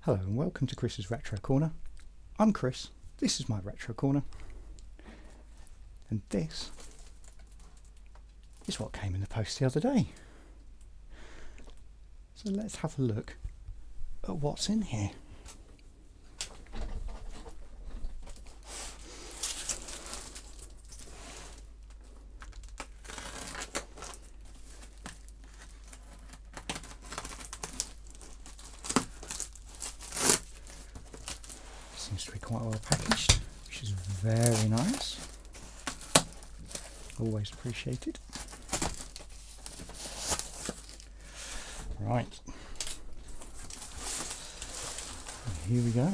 Hello and welcome to Chris's Retro Corner. I'm Chris, this is my Retro Corner, and this is what came in the post the other day. So let's have a look at what's in here. Seems to be quite well packaged, which is very nice. Always appreciated. Right. And here we go.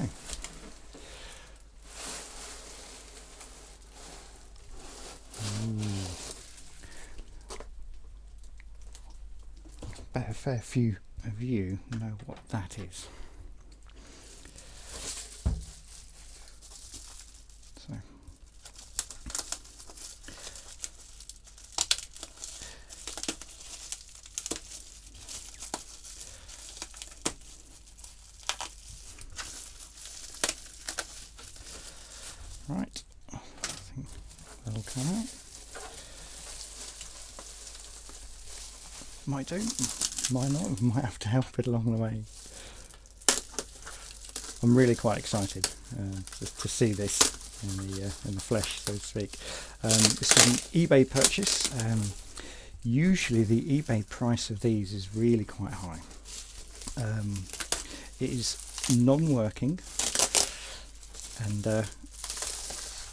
Bet a fair few of you know what that is. So, right, I think that'll come out. Might do, might not, might have to help it along the way. I'm really quite excited to see this in the flesh, so to speak. This is an eBay purchase. Usually the eBay price of these is really quite high. It is non-working, and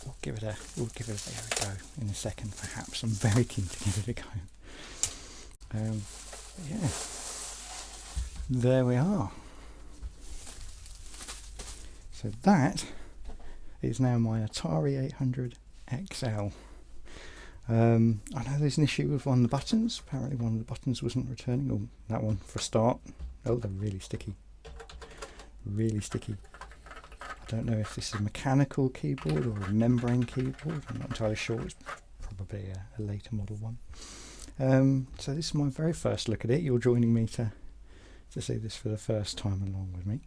we'll give it a go in a second. Perhaps I'm very keen to give it a go. Yeah, there we are. So that is now my Atari 800XL. I know there's an issue with one of the buttons. Apparently one of the buttons wasn't returning. Oh, that one for a start. Oh, they're really sticky. Really sticky. I don't know if this is a mechanical keyboard or a membrane keyboard. I'm not entirely sure. It's probably a later model one. So this is my very first look at it. You're joining me to see this for the first time along with me.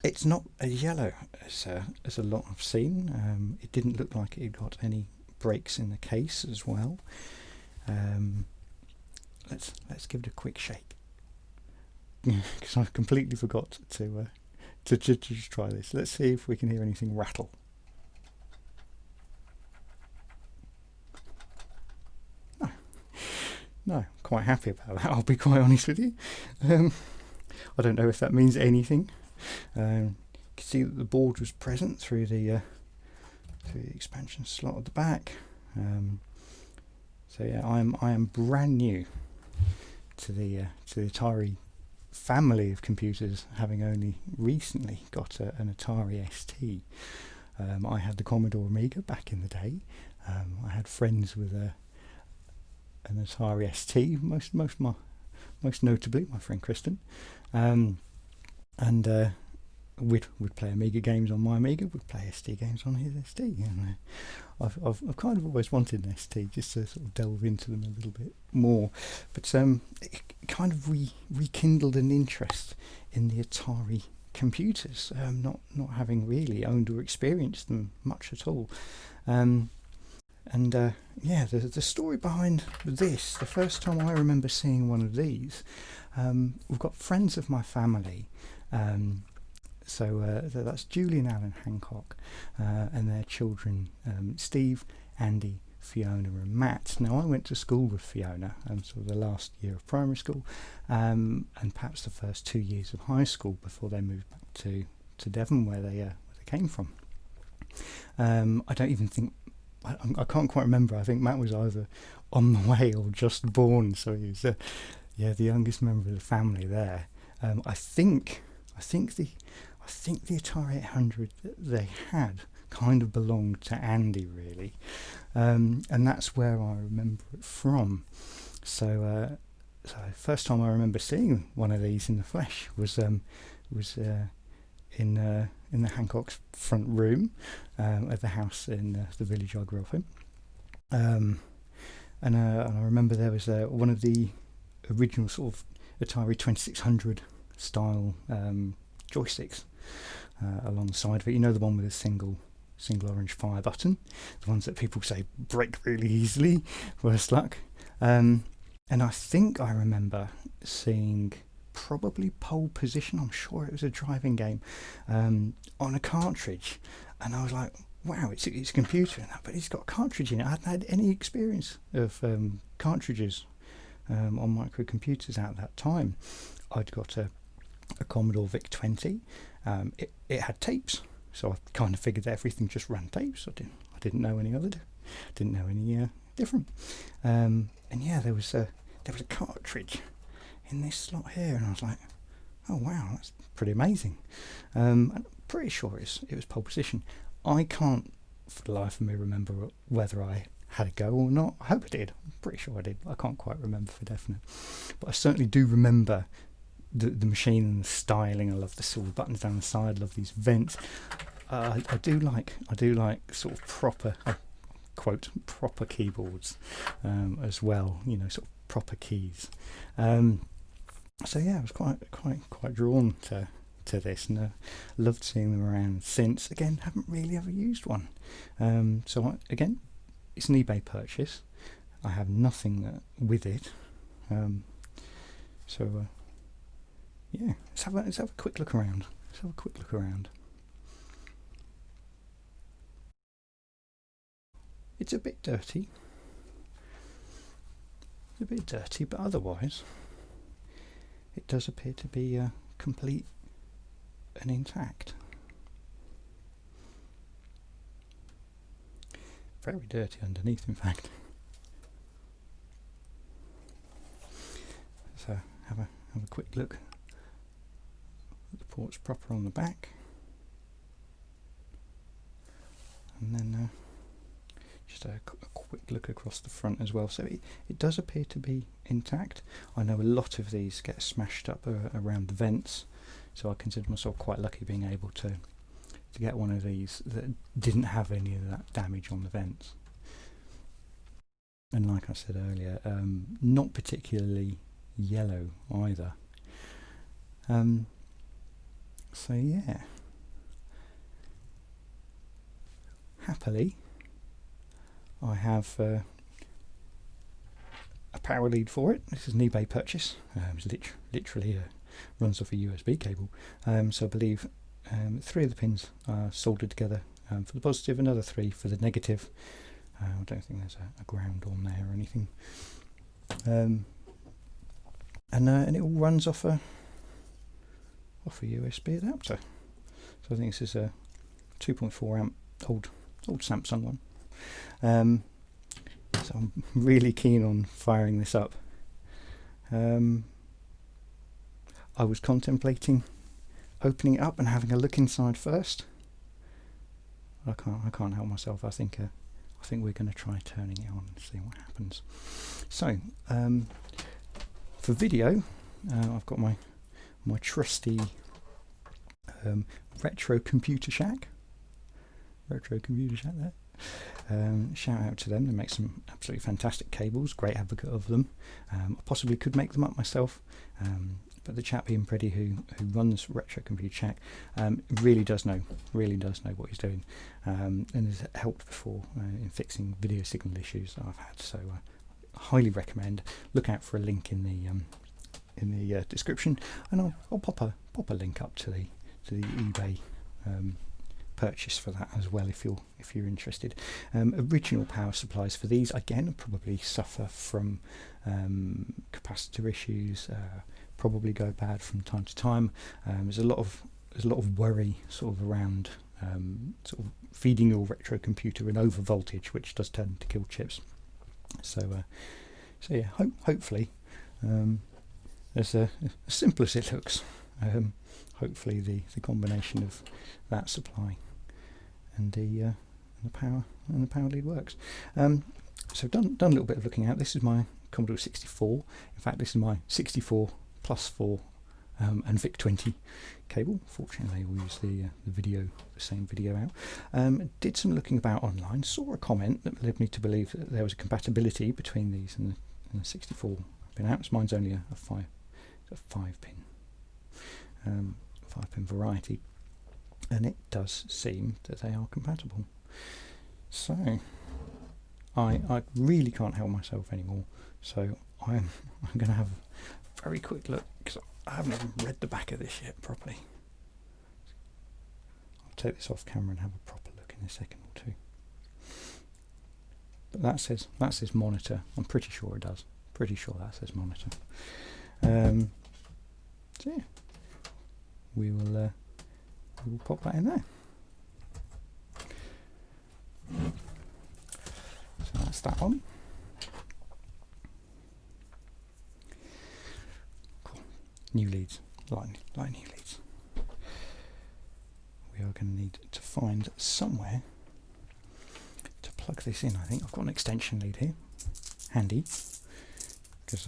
It's not as yellow as a lot I've seen. It didn't look like it got any breaks in the case as well. Let's give it a quick shake, because I completely forgot to just try this. Let's see if we can hear anything rattle. No, quite happy about that, I'll be quite honest with you. I don't know if that means anything. You can see that the board was present through the expansion slot at the back. So yeah, I am brand new to the Atari family of computers, having only recently got an Atari ST. I had the Commodore Amiga back in the day. I had friends with an Atari ST, most notably my friend Kristen, and we'd play Amiga games on my Amiga, we'd play ST games on his ST, and I've kind of always wanted an ST just to sort of delve into them a little bit more, but it kind of rekindled an interest in the Atari computers, not having really owned or experienced them much at all. Yeah, the story behind this, the first time I remember seeing one of these, we've got friends of my family, so that's Julie and Alan Hancock, and their children, Steve, Andy, Fiona and Matt. Now I went to school with Fiona, sort of the last year of primary school, and perhaps the first 2 years of high school before they moved back to Devon, where they came from. I don't even think, I can't quite remember. I think Matt was either on the way or just born, so he was the youngest member of the family there. I think the Atari 800 that they had kind of belonged to Andy, really, and that's where I remember it from. So first time I remember seeing one of these in the flesh was in the Hancock's front room at the house in the village I grew up in. And I remember there was one of the original sort of Atari 2600 style joysticks along the side of it. You know, the one with a single orange fire button, the ones that people say break really easily, worse luck. And I think I remember seeing probably Pole Position, I'm sure it was a driving game, on a cartridge, and I was like, wow, it's a computer and that, but it's got a cartridge in it. I hadn't had any experience of cartridges on microcomputers at that time. I'd got a Commodore VIC-20. It had tapes, so I kind of figured everything just ran tapes. I didn't know any other, didn't know any different. And yeah, there was a cartridge in this slot here, and I was like, oh wow, that's pretty amazing. I'm pretty sure it was Pole Position. I can't for the life of me remember whether I had a go or not. I hope I did. I'm pretty sure I did. I can't quite remember for definite, but I certainly do remember the machine and the styling. I love the silver buttons down the side. I love these vents. I do like sort of proper, quote, proper keyboards as well. You know, sort of proper keys. So yeah, I was quite drawn to this, and loved seeing them around since. Again, haven't really ever used one. So again, it's an eBay purchase. I have nothing with it. Yeah, let's have a quick look around. It's a bit dirty. But otherwise, it does appear to be complete and intact. Very dirty underneath, in fact. So have a quick look. The port's proper on the back, and then just a quick look across the front as well. So it does appear to be intact. I know a lot of these get smashed up around the vents, so I consider myself quite lucky being able to get one of these that didn't have any of that damage on the vents. And like I said earlier, not particularly yellow either. So yeah, happily I have a power lead for it. This is an eBay purchase. It's literally runs off a USB cable. So I believe 3 of the pins are soldered together for the positive, another 3 for the negative. I don't think there's a ground on there or anything. And it all runs off a USB adapter. So I think this is a 2.4 amp old Samsung one. So I'm really keen on firing this up. I was contemplating opening it up and having a look inside first. I can't help myself. I think we're going to try turning it on and see what happens. So for video, I've got my trusty retro computer shack there. Shout out to them. They make some absolutely fantastic cables. Great advocate of them. I possibly could make them up myself, but the chap Ian Preddy who runs Retro Computer Shack really does know what he's doing, and has helped before in fixing video signal issues that I've had. So highly recommend. Look out for a link in the description, and I'll pop a link up to the eBay purchase for that as well if you're interested. Original power supplies for these again probably suffer from capacitor issues, probably go bad from time to time. There's a lot of worry sort of around sort of feeding your retro computer an over voltage, which does tend to kill chips. So yeah, hopefully as simple as it looks, hopefully the combination of that supply and the power lead works. So done a little bit of looking at. This is my Commodore 64. In fact, this is my 64 plus 4 and VIC-20 cable. Fortunately, we'll use the same video out. Did some looking about online. Saw a comment that led me to believe that there was a compatibility between these and the 64 pin out. Mine's only a 5 pin. 5-pin variety, and it does seem that they are compatible. So I really can't help myself anymore, so I'm going to have a very quick look, because I haven't even read the back of this yet properly. I'll take this off camera and have a proper look in a second or two. But that says monitor. I'm pretty sure it does. Pretty sure that says monitor. So yeah, we will pop that in there. So that's that one. Cool. New leads, light new leads. We are going to need to find somewhere to plug this in. I think I've got an extension lead here, handy, because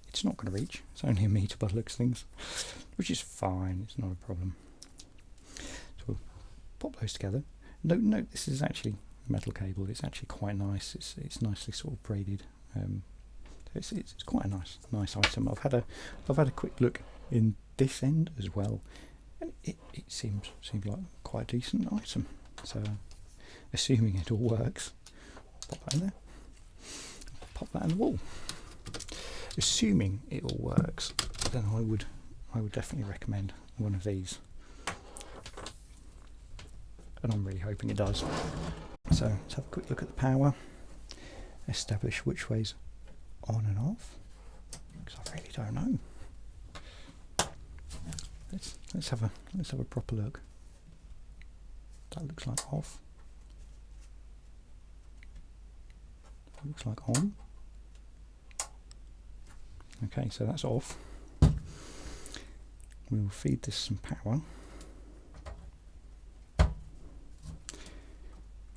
it's not going to reach. It's only a metre by the looks of things, which is fine. It's not a problem. So we'll pop those together. Note this is actually a metal cable. It's actually quite nice. It's nicely sort of braided. It's quite a nice item. I've had a quick look in this end as well, and it seems like quite a decent item. So assuming it all works, pop that in there. Pop that in the wall. Assuming it all works, then I would definitely recommend one of these, and I'm really hoping it does. So let's have a quick look at the power, establish which way's on and off, because I really don't know. Let's have a proper look. That looks like off. That looks like on. Okay, so that's off. We will feed this some power.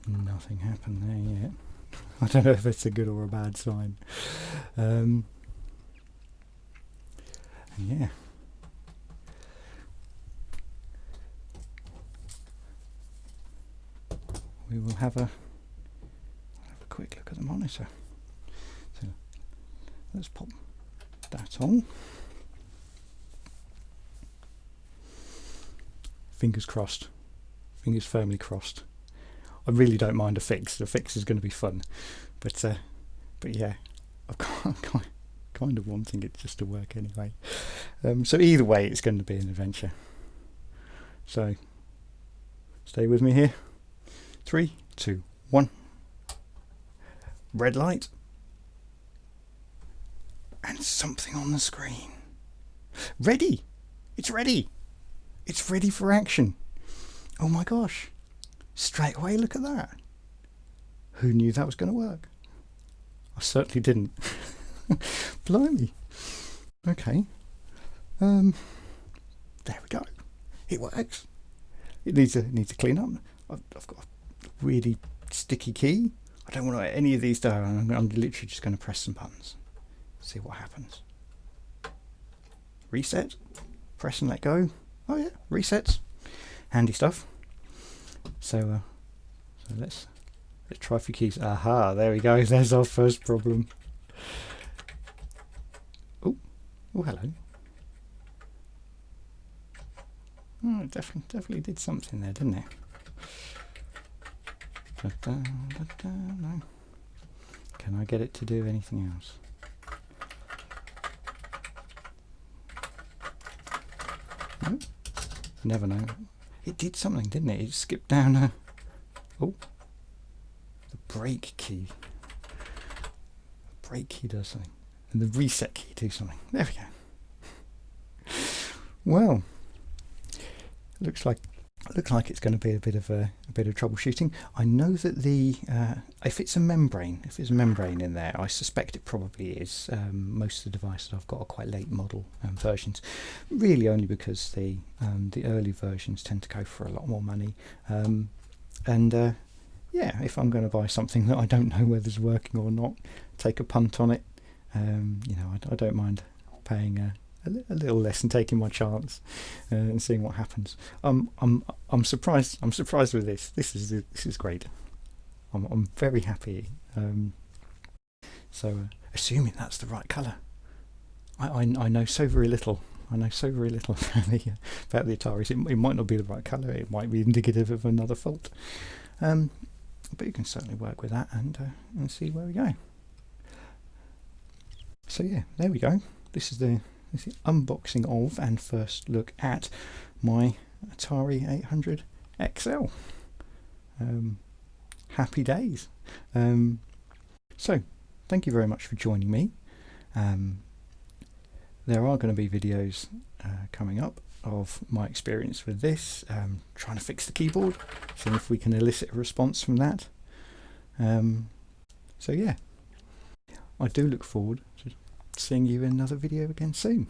Nothing happened there yet. I don't know if it's a good or a bad sign. And yeah. We will have a quick look at the monitor. So let's pop that on. Fingers crossed. Fingers firmly crossed. I really don't mind a fix. The fix is going to be fun, but yeah, I'm kind of wanting it just to work anyway. So either way, it's going to be an adventure. So stay with me here. 3, 2, 1. Red light. And something on the screen. Ready! It's ready! It's ready for action. Oh my gosh. Straight away, look at that. Who knew that was going to work? I certainly didn't. Blimey. Okay. There we go. It works. It needs to clean up. I've got a really sticky key. I don't want any of these down. I'm literally just going to press some buttons. See what happens. Reset. Press and let go. Oh yeah, resets. Handy stuff. So let's try a few keys. Aha, there we go. There's our first problem. Oh, hello. Oh, it definitely did something there, didn't it? No. Can I get it to do anything else? No? Never know. It did something, didn't it? It skipped down oh, the brake key. The brake key does something, and the reset key do something. There we go. Well, looks like it's going to be a bit of troubleshooting. I know that if it's a membrane in there, I suspect it probably is. Most of the devices I've got are quite late model versions, really only because the early versions tend to go for a lot more money. Yeah, if I'm going to buy something that I don't know whether it's working or not, take a punt on it. You know, I don't mind paying a little less and taking my chance and seeing what happens. I'm surprised with this. This is great. I'm very happy. So assuming that's the right colour. I know so very little I know so very little about the Ataris. It might not be the right colour, it might be indicative of another fault. But you can certainly work with that and see where we go. So yeah, there we go. This is the unboxing of and first look at my Atari 800XL. Happy days. So thank you very much for joining me. There are going to be videos coming up of my experience with this, trying to fix the keyboard, seeing if we can elicit a response from that. So yeah, I do look forward to seeing you in another video again soon.